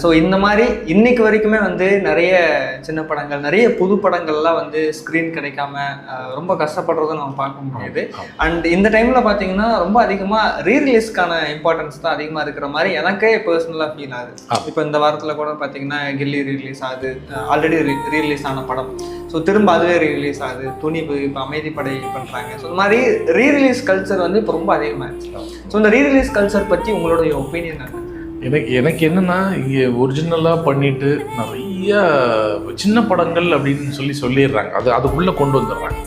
So இந்த மாதிரி இன்னைக்கு வரைக்குமே வந்து நிறைய சின்ன படங்கள், நிறைய புது படங்கள்லாம் வந்து ஸ்க்ரீன் கிடைக்காம ரொம்ப கஷ்டப்படுறதை நம்ம பார்க்க முடியுது. அண்ட் இந்த டைமில் பார்த்தீங்கன்னா ரொம்ப அதிகமாக ரீரிலீஸ்க்கான இம்பார்ட்டன்ஸ் தான் அதிகமாக இருக்கிற மாதிரி எனக்கே பர்சனலாக ஃபீல் ஆகுது. இப்போ இந்த வாரத்தில் கூட பார்த்தீங்கன்னா கில்லி ரீரிலீஸ் ஆகுது, ஆல்ரெடி ரீரிலீஸ் ஆன படம். ஸோ திரும்ப அதுவே ரீரிலீஸ் ஆகுது. துணிவு, இப்போ அமைதிப்படை பண்ணுறாங்க. ஸோ இந்த மாதிரி ரீரிலீஸ் கல்ச்சர் வந்து இப்போ ரொம்ப அதிகமாகிடுச்சு. ஸோ இந்த ரீரிலீஸ் கல்ச்சர் பற்றி உங்களுடைய ஒப்பீனியன் என்ன? எனக்கு என்னன்னா, இங்கே ஒரிஜினலாக பண்ணிட்டு நிறைய சின்ன படங்கள் அப்படின்னு சொல்லிடுறாங்க. அதுக்குள்ளே கொண்டு வந்துடுறாங்க.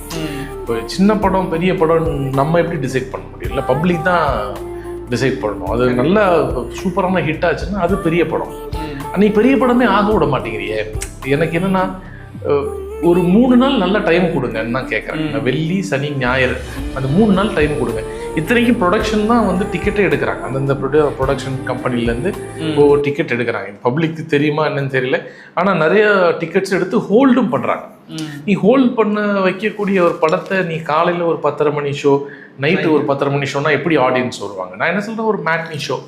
இப்போ சின்ன படம் பெரிய படம் நம்ம எப்படி டிசைட் பண்ண முடியும்? இல்லை, பப்ளிக் தான் டிசைட் பண்ணணும். அது நல்லா சூப்பரான ஹிட் ஆச்சுன்னா அது பெரிய படம். நீ பெரிய படமே ஆக விட மாட்டேங்கிறியே. எனக்கு என்னன்னா, ஒரு 3 நாள் நல்ல டைம் கொடுங்கன்னு தான் கேட்குறேன். வெள்ளி, சனி, ஞாயிறு அந்த 3 நாள் டைம் கொடுங்க. இத்தனைக்கும் ப்ரொடக்ஷன் தான் வந்து டிக்கெட்டே எடுக்கிறாங்க. அந்தந்த ப்ரொடக்ஷன் கம்பெனிலேருந்து டிக்கெட் எடுக்கிறாங்க. பப்ளிக்கு தெரியுமா என்னன்னு தெரியல. ஆனால் நிறைய டிக்கெட்ஸ் எடுத்து ஹோல்டும் பண்ணுறாங்க. நீ ஹோல்ட் பண்ண வைக்கக்கூடிய ஒரு படத்தை நீ காலையில் ஒரு 10:30 மணி ஷோ, நைட்டு ஒரு 10:30 மணி ஷோனா எப்படி ஆடியன்ஸ் வருவாங்க? நான் என்ன சொல்கிறேன், ஒரு மேட்னி ஷோ,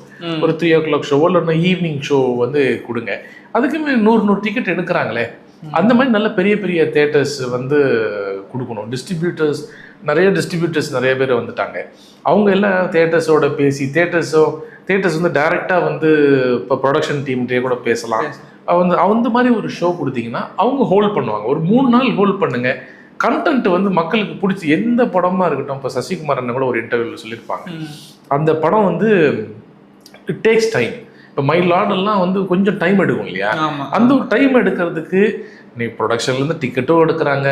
ஒரு 3 o'clock ஷோவோ இல்லை ஈவினிங் ஷோ வந்து கொடுங்க. அதுக்குமே 100 டிக்கெட் எடுக்கிறாங்களே. அந்த மாதிரி நல்ல பெரிய பெரிய தேட்டர்ஸ் வந்து கொடுக்கணும். நிறைய டிஸ்ட்ரிபியூட்டர்ஸ் நிறைய பேர் வந்துட்டாங்க. அவங்க எல்லாம் தேட்டர்ஸோட பேசி தேட்டர்ஸ் வந்து டைரெக்டாக வந்து இப்போ ப்ரொடக்ஷன் டீம்கிட்டே கூட பேசலாம். அந்த மாதிரி ஒரு ஷோ கொடுத்தீங்கன்னா அவங்க ஹோல்ட் பண்ணுவாங்க. ஒரு 3 நாள் ஹோல்ட் பண்ணுங்க. கண்டென்ட் வந்து மக்களுக்கு பிடிச்சி எந்த படமாக இருக்கட்டும். இப்போ சசிகுமார் அண்ணன் கூட ஒரு இன்டர்வியூவில் சொல்லியிருப்பாங்க, அந்த படம் வந்து இட் டேக்ஸ் டைம். இப்போ மை லார்டெல்லாம் வந்து கொஞ்சம் டைம் எடுக்கும் இல்லையா? அந்த ஒரு டைம் எடுக்கிறதுக்கு நீ ப்ரொடக்ஷன்லேருந்து டிக்கெட்டும் எடுக்கிறாங்க.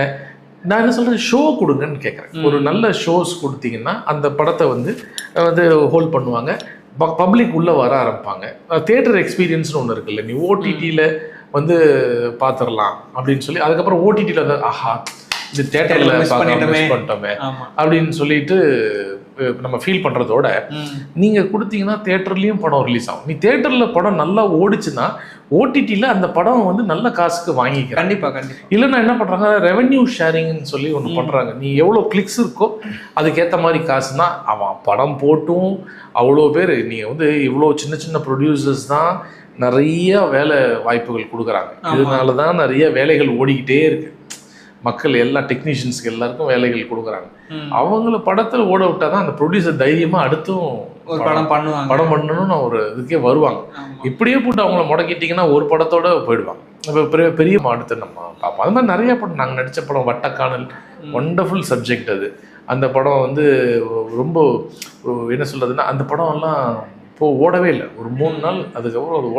நான் என்ன சொல்கிறேன், ஷோ கொடுங்கன்னு கேட்குறேன். ஒரு நல்ல ஷோஸ் கொடுத்தீங்கன்னா அந்த படத்தை வந்து ஹோல்ட் பண்ணுவாங்க. பப்ளிக் உள்ளே வர ஆரம்பிப்பாங்க. தியேட்டர் எக்ஸ்பீரியன்ஸ்னு ஒன்று இருக்குல்ல, நீ ஓடிடியில் வந்து பார்த்துடலாம் அப்படின்னு சொல்லி அதுக்கப்புறம் ஓடிடியில் வந்து ஆஹா இது தியேட்டரில் மிஸ் பண்ணிட்டோமே அப்படின்னு சொல்லிட்டு நம்ம ஃபீல் பண்ணுறதோட நீங்கள் கொடுத்தீங்கன்னா தியேட்டர்லேயும் படம் ரிலீஸ் ஆகும். நீ தியேட்டரில் படம் நல்லா ஓடிச்சுன்னா ஓடிடியில் அந்த படம் வந்து நல்ல காசுக்கு வாங்கிக்கிறேன். கண்டிப்பாக. இல்லைன்னா என்ன பண்ணுறாங்க, ரெவென்யூ ஷேரிங்னு சொல்லி ஒன்று பண்ணுறாங்க. நீ எவ்வளோ கிளிக்ஸ் இருக்கோ அதுக்கேற்ற மாதிரி காசுனா அவன் படம் போட்டும் அவ்வளோ பேர். நீங்கள் வந்து இவ்வளோ சின்ன சின்ன ப்ரொடியூசர்ஸ் தான் நிறைய வேலை வாய்ப்புகள் கொடுக்குறாங்க. இதனால தான் நிறைய வேலைகள் ஓடிக்கிட்டே இருக்கு. மக்கள் எல்லா டெக்னீஷியன்ஸ்க்கு எல்லாருக்கும் வேலைகள் கொடுக்குறாங்க. அவங்கள படத்தில் ஓட விட்டா தான் அந்த ப்ரொடியூசர் தைரியமாக அடுத்தும் ஒரு படம் பண்ணணும்னு ஒரு இதுக்கே வருவாங்க. இப்படியே போட்டு அவங்கள முடக்கிட்டிங்கன்னா ஒரு படத்தோட போயிடுவாங்க. இப்போ பெரிய அடுத்து நம்ம பார்ப்போம். அது மாதிரி நிறைய படம் நாங்கள் நடித்த படம் வட்டக்கானல், ஒண்டர்ஃபுல் சப்ஜெக்ட். அந்த படம் வந்து ரொம்ப என்ன சொல்கிறதுன்னா, அந்த படம்லாம் இப்போ ஓடவே இல்லை. ஒரு 3 நாள் அதுக்கப்புறம் அது